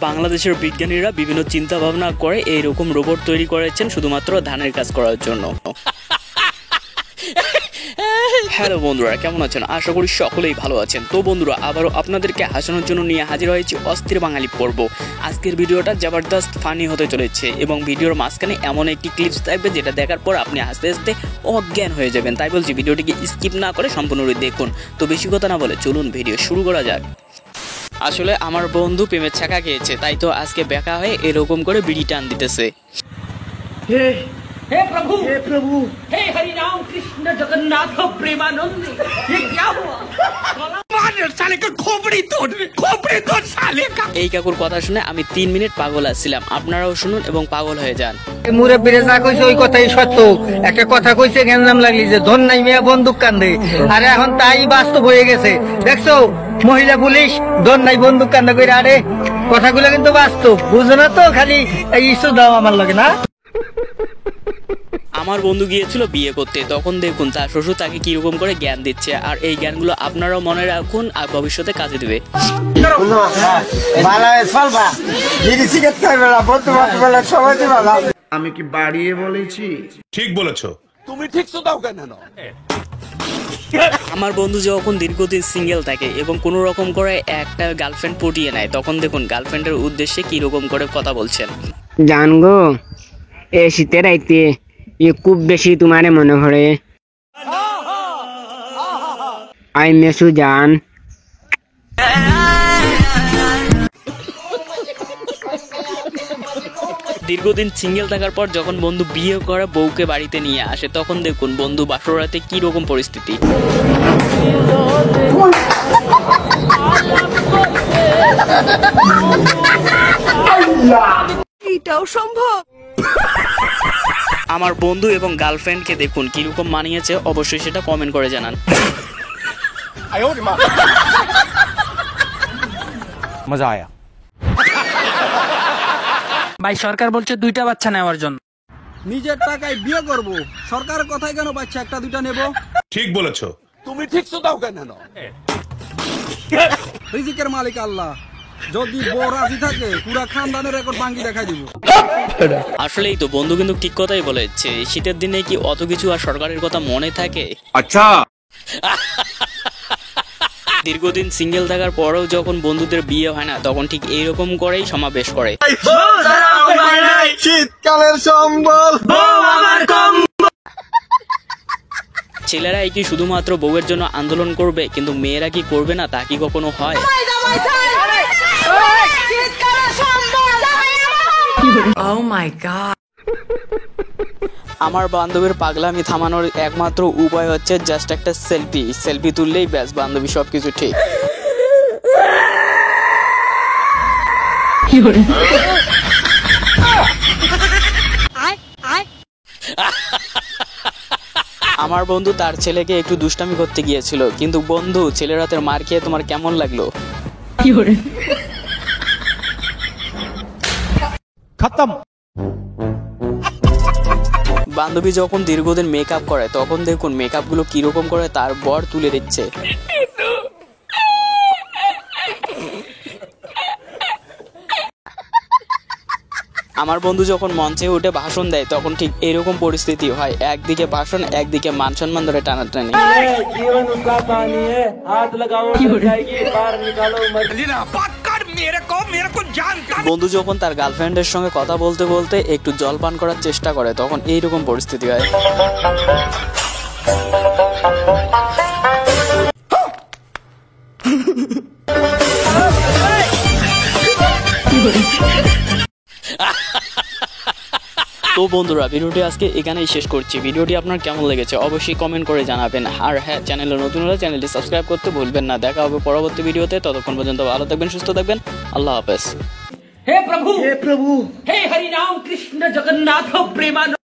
বাংলাদেশের বিজ্ঞানীরা বিভিন্ন চিন্তা ভাবনা করে এইরকম রোবট তৈরি করেছেন শুধুমাত্র ধানের কাজ করার জন্য। হ্যালো বন্ধুরা, কেমন আছেন? আশা করি সকলেই ভালো আছেন। তো বন্ধুরা, আবারও আপনাদেরকে হাসানোর জন্য নিয়ে হাজির হয়েছি অস্থির বাঙালি পর্ব। আজকের ভিডিওটা জবরদস্ত ফানি হতে চলেছে এবং ভিডিওর মাঝখানে এমন একটি ক্লিপস থাকবে যেটা দেখার পর আপনি আস্তে আস্তে অজ্ঞান হয়ে যাবেন। তাই বলছি ভিডিওটিকে স্কিপ না করে সম্পূর্ণরূপে দেখুন। তো বেশি কথা না বলে চলুন ভিডিও শুরু করা যাক। আসলে আমার বন্ধু প্রেমের ছাকা খেয়েছে, তাই তো আজকে বেকা হয়ে এরকম করে বিড়ি টান দিতেছে। हे प्रभु, हे हरि राम कृष्ण जगन्नाथ प्रेमानंद, ये क्या हुआ? साले का खोपड़ी तोड़ साले का। এই কাকুর কথা শুনে আমি 3 মিনিট পাগল আসছিলাম। আপনারাও শুনুন এবং পাগল হয়ে যান। মুরব্বীরা যা কইছে ওই কথাই সত্য। একটা কথা কইছে গেঞ্জাম লাগলি যে ধন নাই মেয়ে বন্দুক কান্দে, আরে এখন তাই বাস্তব হয়ে গেছে। দেখছো মহিলা পুলিশ ধন নাই বন্দুক কান্দে কইরা, আরে কথাগুলো কিন্তু বাস্তব, বুঝো না তো? খালি এই ইস্যু দাও আমার লাগে না। আমার বন্ধু গিয়েছিল বিয়ে করতে, তখন দেখুন তার শ্বশুর তাকে কিরকম করে জ্ঞান দিচ্ছে, আর এই জ্ঞানগুলো আপনারাও মনে রাখুন আর ভবিষ্যতে কাজে দেবে। আমি কি বাড়িয়ে বলেছি? ঠিক বলেছো। তুমি ঠিক শুধাও কেন? আমার বন্ধু যখন দীর্ঘদিন সিঙ্গেল থাকে এবং কোনো রকম করে একটা গার্লফ্রেন্ড পটিয়ে নেয়, তখন দেখুন গার্লফ্রেন্ডের উদ্দেশ্যে কিরকম করে কথা বলছেন। জানগো এ শীতের রাইতে খুব বেশি তোমারে মনে পড়ে। আই মেসু জান। দীর্ঘদিন সিঙ্গেল থাকার পর যখন বন্ধু বিয়ে করে বউকে বাড়িতে নিয়ে আসে, তখন দেখুন বন্ধু বাসর রাতে কি রকম পরিস্থিতি। এটাও সম্ভব? আমার বন্ধু এবং গার্লফ্রেন্ডকে দেখুন কিরকম মানিয়েছে, অবশ্যই সেটা কমেন্ট করে জানান। মজা আয়া। ভাই সরকার বলছে 2টা বাচ্চা নেওয়ার জন্য। নিজের টাকায় বিয়ে করব, সরকারের কথাই কেন বাচ্চা একটা দুইটা নেব? ঠিক বলেছো। তুমি ঠিক শুধাও কেন? রিজিকের মালিক আল্লাহ, যদি বউ রাজি থাকে পুরা খানদানের রেকর্ড ভাঙি দেখাই দিব। আসলেই তো বন্ধু কিন্তু ঠিক কথাই বলেছে। শীতের দিনে কি অত কিছু আর সরকারের কথা মনে থাকে? আচ্ছা। দীর্ঘদিন সিঙ্গেল থাকার পরেও যখন বন্ধুদের বিয়ে হয় না, তখন ঠিক এইরকম করেই সমাবেশ করে। শীতকালের সম্বল ছেলেরা কি শুধুমাত্র বউয়ের জন্য আন্দোলন করবে, কিন্তু মেয়েরা কি করবে না? তা কি কখনো হয়? Oh my God! আমার বান্ধবীর পাগলামি থামানোর একমাত্র উপায় হচ্ছে জাস্ট একটা সেলফি তুললেই ব্যাস বান্ধবী সবকিছু ঠিক। আমার বন্ধু তার ছেলেকে একটু দুষ্টামি করতে গিয়েছিল, কিন্তু বন্ধু ছেলের হাতের মার খেয়ে তোমার কেমন লাগলো? খতম। বান্ধবী যখন দীর্ঘদিন মেকআপ করে, তখন দেখুন মেকআপ গুলো কিরকম করে তার বর তুলে দিচ্ছে। আমার বন্ধু যখন মঞ্চে উঠে ভাষণ দেয়, তখন ঠিক এরকম পরিস্থিতি হয়, একদিকে ভাষণ, একদিকে মান সম্মান ধরে টানাটানি। বন্ধু যখন তার গার্লফ্রেন্ডের সঙ্গে কথা বলতে বলতে একটু জল পান করার চেষ্টা করে, তখন এইরকম পরিস্থিতি হয়। তো বন্ধুরা, ভিডিওটি আজকে এখানেই শেষ করছি। ভিডিওটি আপনার কেমন লেগেছে অবশ্যই কমেন্ট করে জানাবেন। আর হ্যাঁ, চ্যানেলে নতুন হলে চ্যানেলটি সাবস্ক্রাইব করতে ভুলবেন না। দেখা হবে পরবর্তী ভিডিওতে। ততক্ষণ পর্যন্ত ভালো থাকবেন, সুস্থ থাকবেন। আল্লাহ হাফেজ। हे प्रभु, हे हरि राम कृष्ण जगन्नाथ प्रेमानंद।